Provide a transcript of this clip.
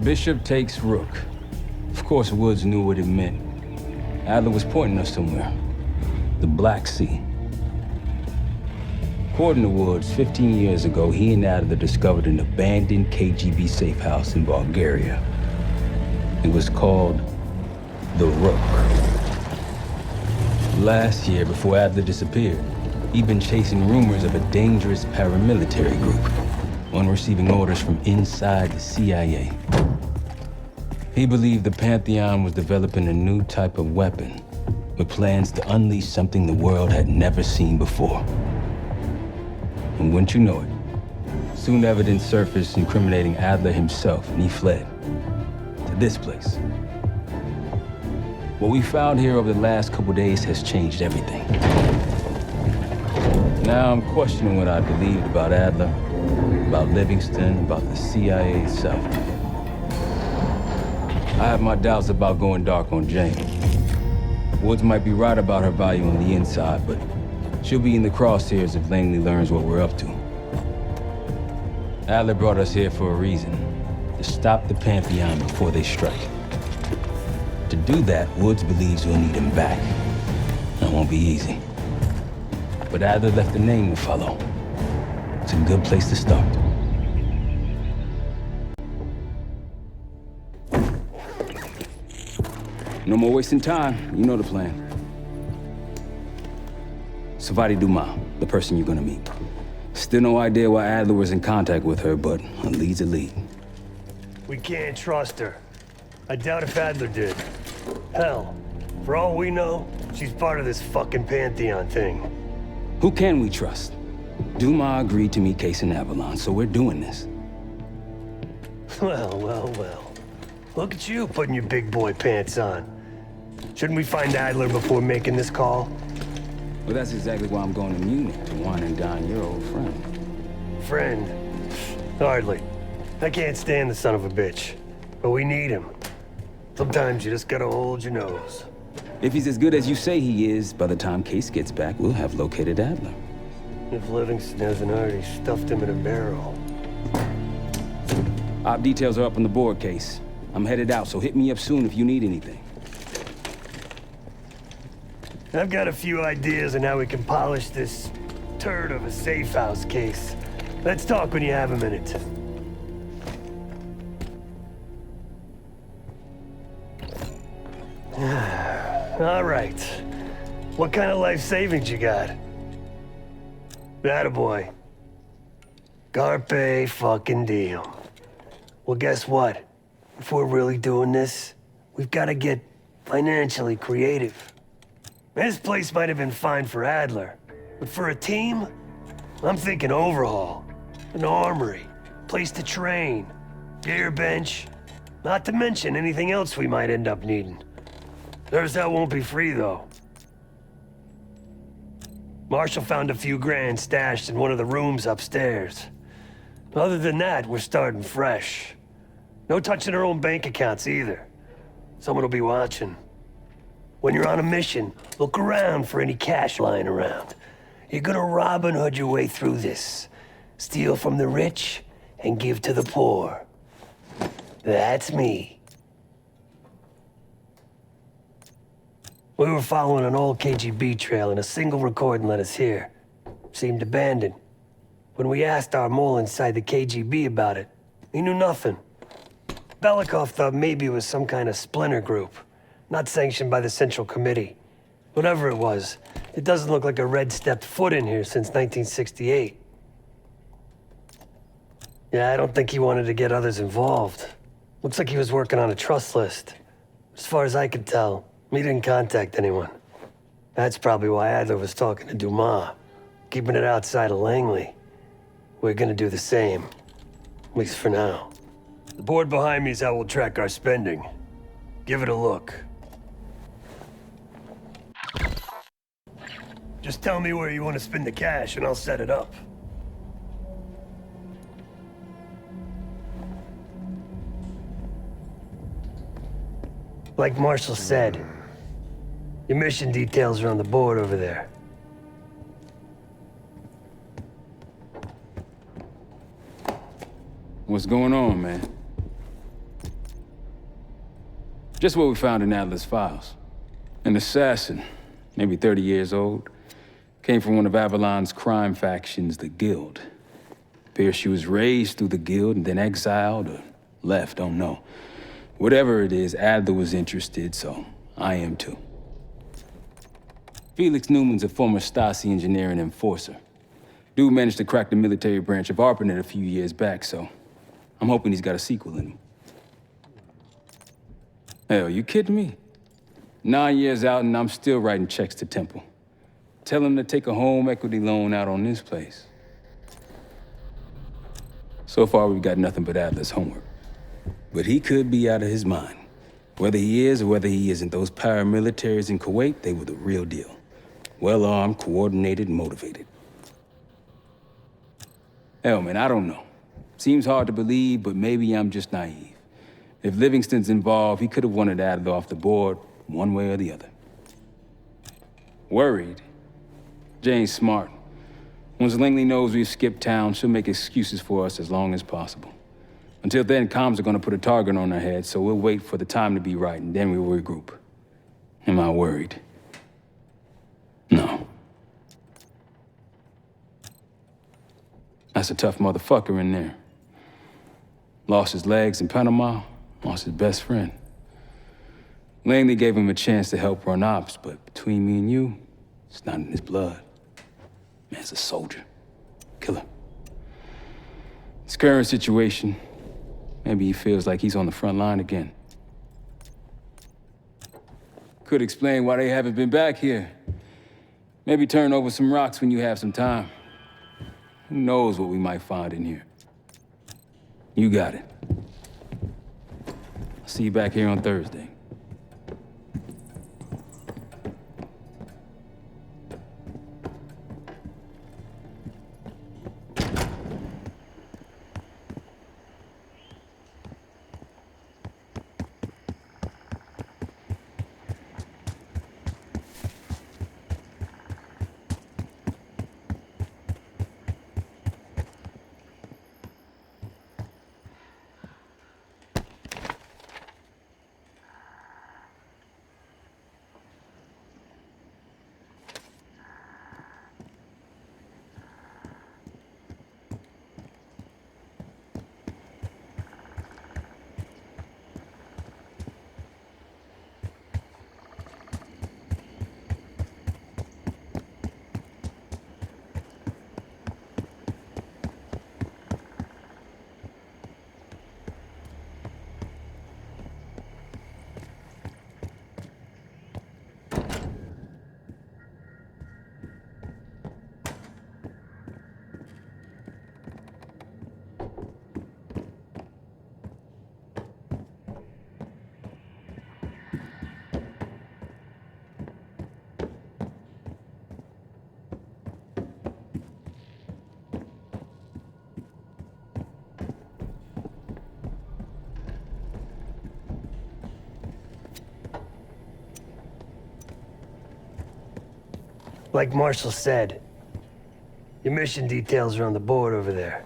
Bishop takes Rook. Of course, Woods knew what it meant. Adler was pointing us somewhere. The Black Sea. According to Woods, 15 years ago, he and Adler discovered an abandoned KGB safe house in Bulgaria. It was called the Rook. Last year, before Adler disappeared, he'd been chasing rumors of a dangerous paramilitary group, one receiving orders from inside the CIA. He believed the Pantheon was developing a new type of weapon, with plans to unleash something the world had never seen before. And wouldn't you know it, soon evidence surfaced incriminating Adler himself, and he fled to this place. What we found here over the last couple days has changed everything. Now I'm questioning what I believed about Adler, about Livingstone, about the CIA itself. I have my doubts about going dark on Jane. Woods might be right about her value on the inside, but she'll be in the crosshairs if Langley learns what we're up to. Adler brought us here for a reason, to stop the Pantheon before they strike. To do that, Woods believes we'll need him back. That won't be easy. But Adler left a name to follow. It's a good place to start. No more wasting time. You know the plan. Sevati Dumas, the person you're gonna meet. Still no idea why Adler was in contact with her, but a lead's a lead. We can't trust her. I doubt if Adler did. Hell, for all we know, she's part of this fucking Pantheon thing. Who can we trust? Dumas agreed to meet Case in Avalon, so we're doing this. Well. Look at you putting your big boy pants on. Shouldn't we find Adler before making this call? Well, that's exactly why I'm going to Munich, to wine and dine your old friend. Friend? Hardly. I can't stand the son of a bitch. But we need him. Sometimes you just gotta hold your nose. If he's as good as you say he is, by the time Case gets back, we'll have located Adler. If Livingstone hasn't already stuffed him in a barrel. Op details are up on the board, Case. I'm headed out, so hit me up soon if you need anything. I've got a few ideas on how we can polish this turd of a safe house case. Let's talk when you have a minute. All right. What kind of life savings you got? Attaboy. Carpe fucking diem. Well, guess what? If we're really doing this, we've got to get financially creative. This place might have been fine for Adler, but for a team, I'm thinking overhaul. An armory, place to train, gear bench, not to mention anything else we might end up needing. Theirs that won't be free, though. Marshall found a few grand stashed in one of the rooms upstairs. Other than that, we're starting fresh. No touching our own bank accounts either. Someone will be watching. When you're on a mission, look around for any cash lying around. You're gonna Robin Hood your way through this. Steal from the rich and give to the poor. That's me. We were following an old KGB trail and a single recording led us here. Seemed abandoned. When we asked our mole inside the KGB about it, he knew nothing. Belikov thought maybe it was some kind of splinter group, not sanctioned by the Central Committee. Whatever it was, it doesn't look like a red stepped foot in here since 1968. Yeah, I don't think he wanted to get others involved. Looks like he was working on a trust list. As far as I could tell, he didn't contact anyone. That's probably why Adler was talking to Dumas, keeping it outside of Langley. We're gonna do the same, at least for now. The board behind me is how we'll track our spending. Give it a look. Just tell me where you want to spend the cash and I'll set it up. Like Marshall said, your mission details are on the board over there. What's going on, man? Just what we found in Atlas files. An assassin, maybe 30 years old, came from one of Avalon's crime factions, the Guild. Appears she was raised through the Guild and then exiled or left, don't know. Whatever it is, Adler was interested, so I am too. Felix Neumann's a former Stasi engineer and enforcer. Dude managed to crack the military branch of ARPANET a few years back, so I'm hoping he's got a sequel in him. Hell, you kidding me? 9 years out and I'm still writing checks to Temple. Tell him to take a home equity loan out on this place. So far, we've got nothing but Adler's homework. But he could be out of his mind. Whether he is or whether he isn't, those paramilitaries in Kuwait, they were the real deal. Well-armed, coordinated, motivated. Hell, man, I don't know. Seems hard to believe, but maybe I'm just naive. If Livingstone's involved, he could have wanted Adler off the board, one way or the other. Worried? Jane's smart. Once Langley knows we've skipped town, she'll make excuses for us as long as possible. Until then, comms are gonna put a target on our heads, so we'll wait for the time to be right, and then we'll regroup. Am I worried? No. That's a tough motherfucker in there. Lost his legs in Panama, lost his best friend. Langley gave him a chance to help run ops, but between me and you, it's not in his blood. Man's a soldier. Killer. His current situation, maybe he feels like he's on the front line again. Could explain why they haven't been back here. Maybe turn over some rocks when you have some time. Who knows what we might find in here? You got it. I'll see you back here on Thursday. Like Marshall said, your mission details are on the board over there.